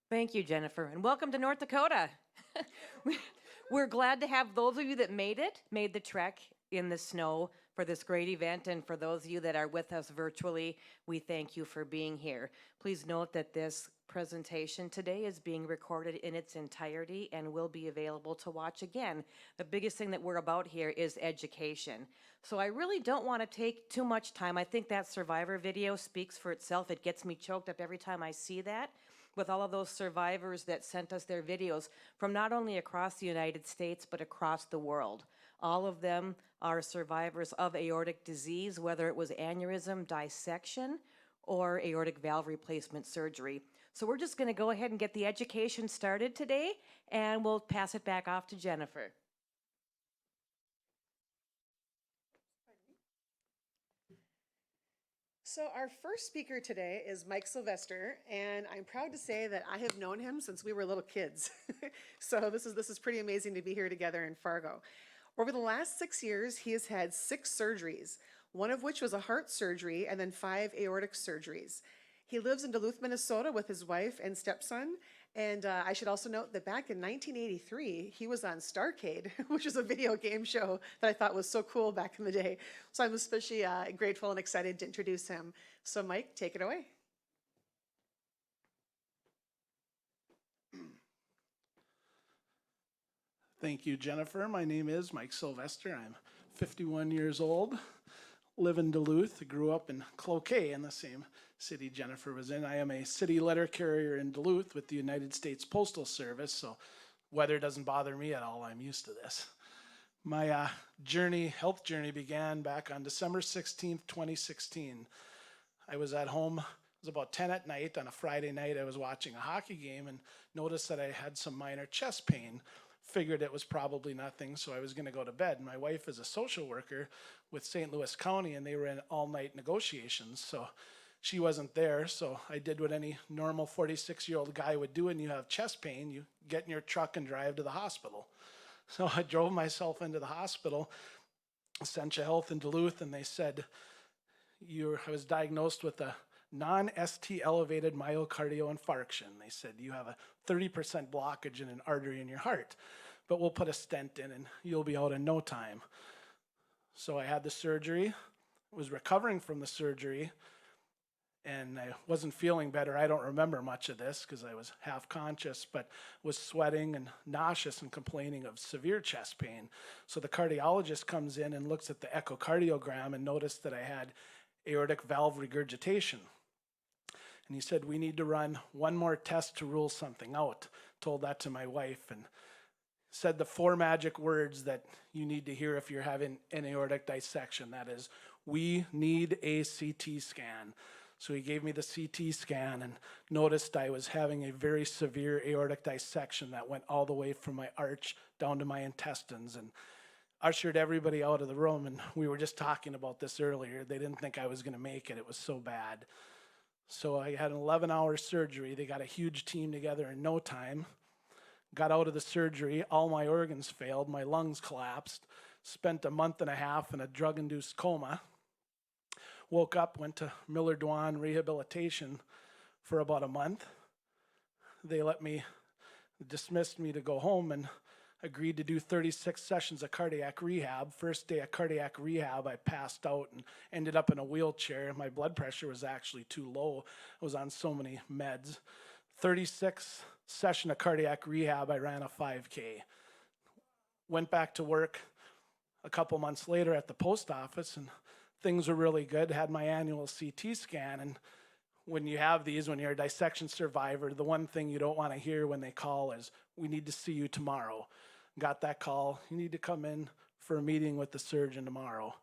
Thank you, Jennifer, and welcome to North Dakota. We- We're glad to have those of you that made the trek in the snow for this great event, and for those of you that are with us virtually, we thank you for being here. Please note that this presentation today is being recorded in its entirety and will be available to watch again. The biggest thing that we're about here is education. So I really don't want to take too much time. I think that survivor video speaks for itself. It gets me choked up every time I see that, with all of those survivors that sent us their videos from not only across the United States, but across the world. All of them are survivors of aortic disease, whether it was aneurysm dissection or aortic valve replacement surgery. So we're just going to go ahead and get the education started today, and we'll pass it back off to Jennifer. So our first speaker today is Mike Sylvester, and I'm proud to say that I have known him since we were little kids. So this is pretty amazing to be here together in Fargo. Over the last 6 years, he has had 6 surgeries, one of which was a heart surgery and then 5 aortic surgeries. He lives in Duluth, Minnesota with his wife and stepson. And I should also note that back in 1983, he was on Starcade, which is a video game show that I thought was so cool back in the day. So I'm especially grateful and excited to introduce him. So Mike, take it away. Thank you, Jennifer. My name is Mike Sylvester. I'm 51 years old, live in Duluth, grew up in Cloquet in the same city Jennifer was in. I am a city letter carrier in Duluth with the United States Postal Service, so weather doesn't bother me at all. I'm used to this. My health journey began back on December 16th, 2016. I was at home. It was about 10 at night on a Friday night. I was watching a hockey game and noticed that I had some minor chest pain. Figured it was probably nothing, so I was going to go to bed. My wife is a social worker with St. Louis County, and they were in all-night negotiations, so she wasn't there. So I did what any normal 46-year-old guy would do when you have chest pain. You get in your truck and drive to the hospital. So I drove myself into the hospital, Essentia Health in Duluth, and they said, I was diagnosed with a non-ST elevated myocardial infarction. They said, you have a 30% blockage in an artery in your heart, but we'll put a stent in and you'll be out in no time. So I had the surgery, was recovering from the surgery, and I wasn't feeling better. I don't remember much of this because I was half conscious, but was sweating and nauseous and complaining of severe chest pain. So the cardiologist comes in and looks at the echocardiogram and noticed that I had aortic valve regurgitation. And he said, we need to run one more test to rule something out. Told that to my wife and said the 4 magic words that you need to hear if you're having an aortic dissection. That is, we need a CT scan. So he gave me the CT scan and noticed I was having a very severe aortic dissection that went all the way from my arch down to my intestines, and ushered everybody out of the room. And we were just talking about this earlier. They didn't think I was going to make it. It was so bad. So I had an 11-hour surgery. They got a huge team together in no time. Got out of the surgery. All my organs failed. My lungs collapsed. Spent a month and a half in a drug-induced coma. Woke up, went to Miller-Dwan rehabilitation for about a month. They dismissed me to go home and agreed to do 36 sessions of cardiac rehab. First day of cardiac rehab, I passed out and ended up in a wheelchair. My blood pressure was actually too low. I was on so many meds. 36 session of cardiac rehab, I ran a 5K. Went back to work a couple months later at the post office, and things were really good. Had my annual CT scan, and when you have these, when you're a dissection survivor, the one thing you don't want to hear when they call is, we need to see you tomorrow. Got that call, you need to come in for a meeting with the surgeon tomorrow.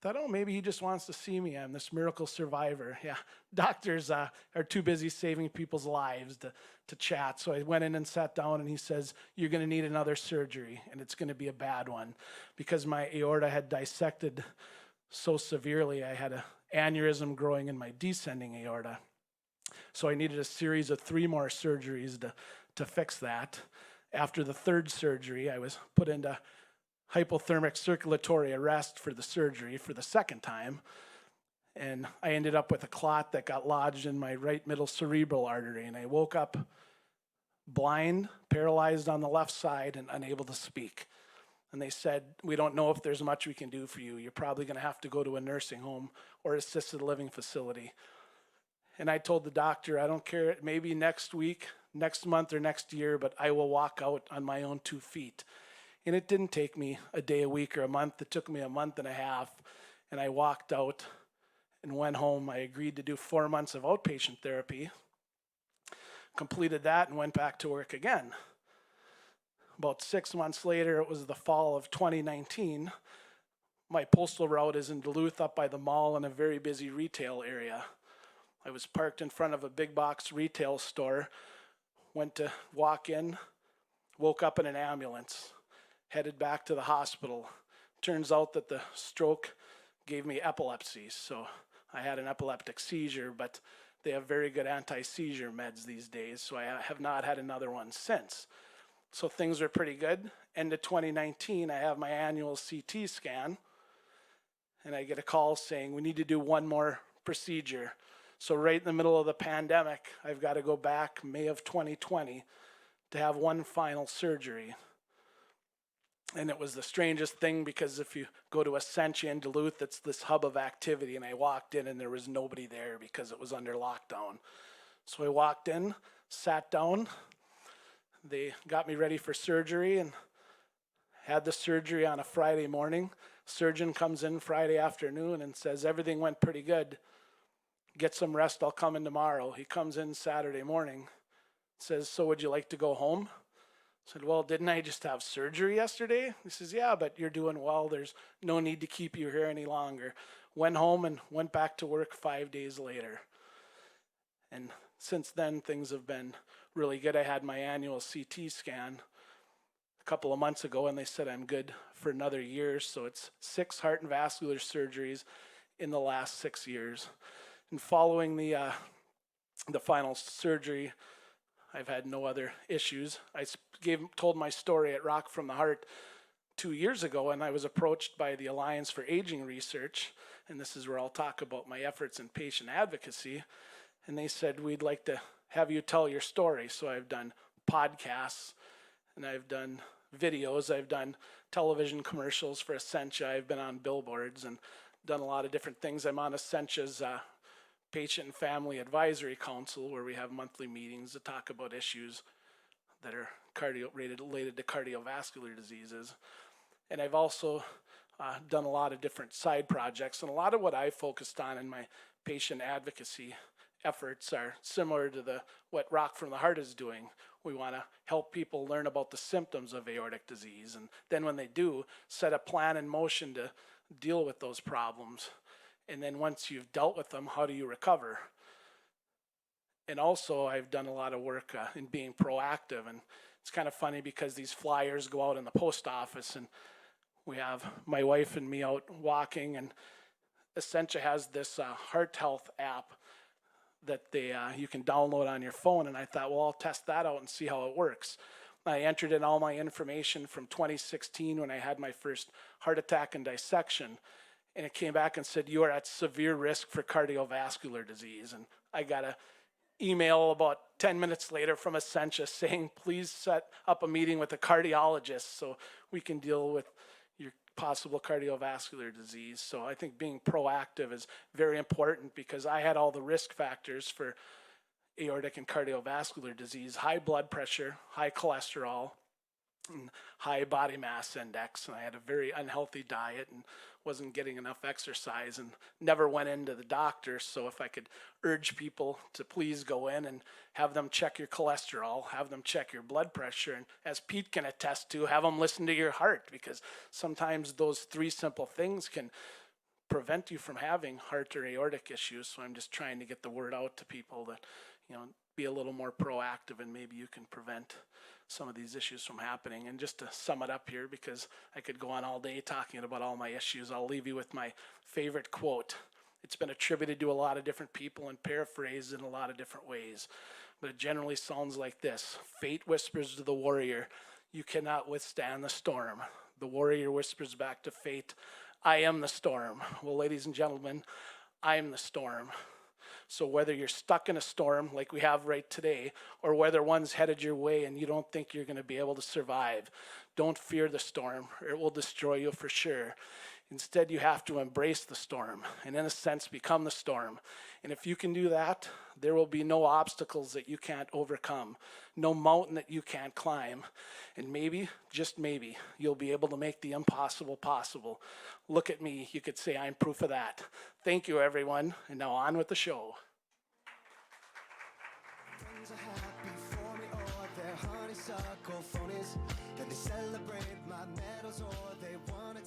Thought, oh, maybe he just wants to see me. I'm this miracle survivor. Yeah, doctors are too busy saving people's lives to chat. So I went in and sat down, and he says, you're going to need another surgery, and it's going to be a bad one. Because my aorta had dissected so severely, I had an aneurysm growing in my descending aorta. So I needed a series of 3 more surgeries to fix that. After the 3rd surgery, I was put into hypothermic circulatory arrest for the surgery for the 2nd time. And I ended up with a clot that got lodged in my right middle cerebral artery. And I woke up blind, paralyzed on the left side, and unable to speak. And they said, we don't know if there's much we can do for you. You're probably going to have to go to a nursing home or assisted living facility. And I told the doctor, I don't care, maybe next week, next month, or next year, but I will walk out on my own 2 feet. And it didn't take me a day, a week, or a month. It took me a month and a half. And I walked out and went home. I agreed to do 4 months of outpatient therapy, completed that, and went back to work again. About 6 months later, it was the fall of 2019. My postal route is in Duluth, up by the mall in a very busy retail area. I was parked in front of a big box retail store, went to walk in, woke up in an ambulance, headed back to the hospital. Turns out that the stroke gave me epilepsy, so I had an epileptic seizure, but they have very good anti-seizure meds these days, so I have not had another one since. So things are pretty good. End of 2019, I have my annual CT scan, and I get a call saying we need to do one more procedure. So right in the middle of the pandemic, I've got to go back May of 2020 to have one final surgery. And it was the strangest thing, because if you go to emcee in Duluth, it's this hub of activity, and I walked in and there was nobody there because it was under lockdown. So I walked in, sat down, they got me ready for surgery and had the surgery on a Friday morning. Surgeon comes in Friday afternoon and says, everything went pretty good. Get some rest, I'll come in tomorrow. He comes in Saturday morning, says, so would you like to go home? I said, well, didn't I just have surgery yesterday? He says, yeah, but you're doing well. There's no need to keep you here any longer. Went home and went back to work 5 days later. And since then, things have been really good. I had my annual CT scan a couple of months ago, and they said I'm good for another year. So it's 6 heart and vascular surgeries in the last 6 years. And following the final surgery, I've had no other issues. I told my story at Rock from the Heart 2 years ago, and I was approached by the Alliance for Aging Research, and this is where I'll talk about my efforts in patient advocacy. And they said, we'd like to have you tell your story. So I've done podcasts, and I've done videos, I've done television commercials for Essentia, I've been on billboards and done a lot of different things. I'm on Essentia's Patient and Family Advisory Council, where we have monthly meetings to talk about issues that are related to cardiovascular diseases. And I've also done a lot of different side projects, and a lot of what I focused on in my patient advocacy efforts are similar to what Rock from the Heart is doing. We want to help people learn about the symptoms of aortic disease, and then when they do, set a plan in motion to deal with those problems. And then once you've dealt with them, how do you recover? And also, I've done a lot of work in being proactive. And it's kind of funny because these flyers go out in the post office, and we have my wife and me out walking, and Essentia has this heart health app that you can download on your phone. And I thought, well, I'll test that out and see how it works. I entered in all my information from 2016 when I had my first heart attack and dissection. And it came back and said, you are at severe risk for cardiovascular disease. And I got an email about 10 minutes later from Essentia saying, please set up a meeting with a cardiologist so we can deal with your possible cardiovascular disease. So I think being proactive is very important, because I had all the risk factors for aortic and cardiovascular disease: high blood pressure, high cholesterol, and high body mass index. And I had a very unhealthy diet and wasn't getting enough exercise and never went into the doctor. So if I could urge people to please go in and have them check your cholesterol, have them check your blood pressure, and as Pete can attest to, have them listen to your heart, because sometimes those 3 simple things can prevent you from having heart or aortic issues. So I'm just trying to get the word out to people that, be a little more proactive, and maybe you can prevent some of these issues from happening. And just to sum it up here, because I could go on all day talking about all my issues, I'll leave you with my favorite quote. It's been attributed to a lot of different people and paraphrased in a lot of different ways, but it generally sounds like this: fate whispers to the warrior, you cannot withstand the storm. The warrior whispers back to fate, I am the storm. Well, ladies and gentlemen, I am the storm. So whether you're stuck in a storm like we have right today, or whether one's headed your way and you don't think you're going to be able to survive, don't fear the storm, or it will destroy you for sure. Instead, you have to embrace the storm and, in a sense, become the storm. And if you can do that, there will be no obstacles that you can't overcome, no mountain that you can't climb. And maybe, just maybe, you'll be able to make the impossible possible. Look at me. You could say I'm proof of that. Thank you, everyone. And now on with the show. Friends are happy for me, or they're honeysuckle phonies. Then they celebrate my medals, or they wanna take